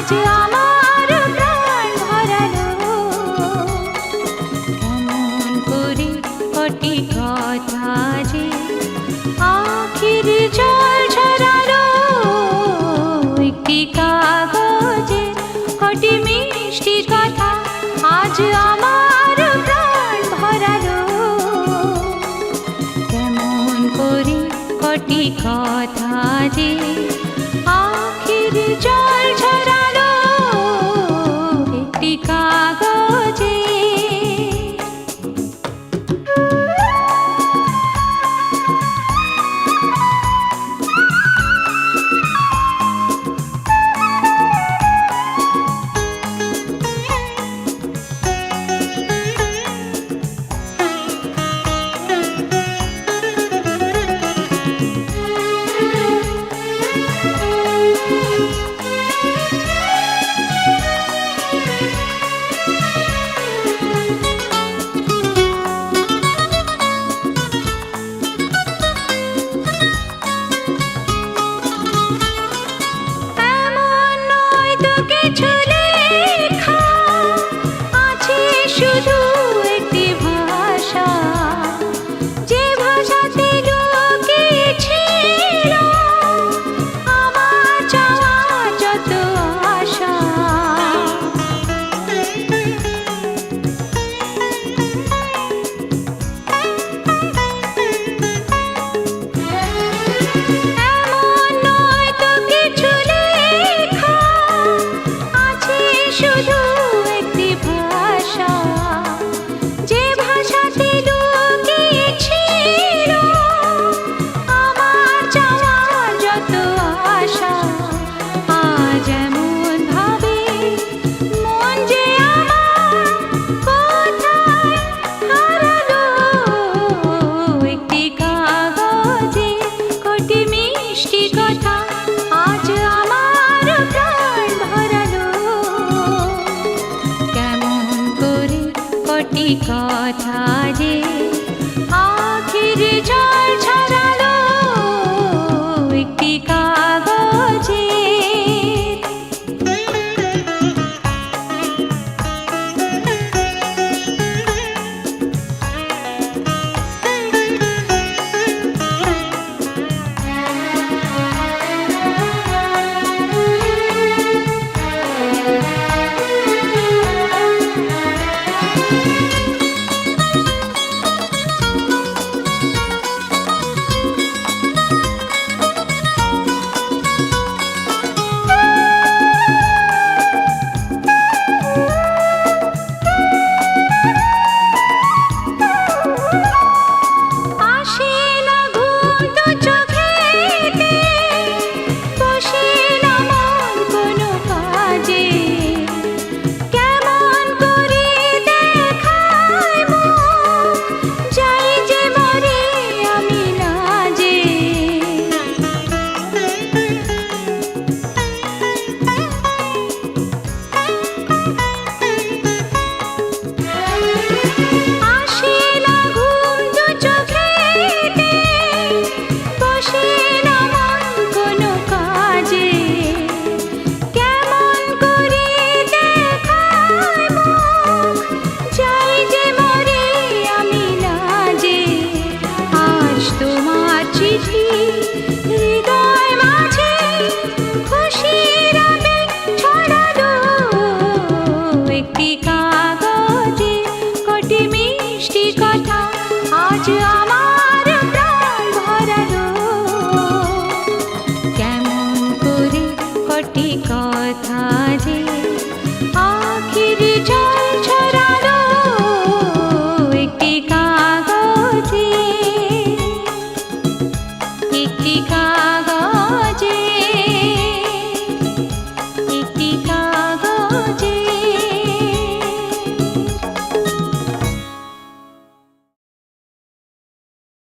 আজ আমার প্রাণ ভরালো। কেমন করে কটি কথা যে আখির জল ঝরালো। একটি কাগজে কটি মিষ্টি কথা আজ আমার প্রাণ ভরালো। কেমন করে কটি কথা যে আখির জল ঝরালো একটি কাগজে। শুধু একটি ভাষা, যে ভাষাতে লুকিয়েছিল আমার চাওয়া যত আশা। এমন নয় তো কিছু লেখা, আছে শুধু একটি ভাষা, যে ভাষাতে লুকিয়েছিল আমার চাওয়া যত আশা। আজ এমন ভাবে মন যে আমার কোথায় হারালো। একটি কাগজে কটি মিষ্টি কথা আজ আমার প্রাণ ভরালো। কেমন করে কটি কথা যে আখির জল ঝরালো একটি কাগজে। হৃদয় মাঝে খুশির আবেগ ছড়ালো। একটি কাগজে কটি মিষ্টি কথা আজ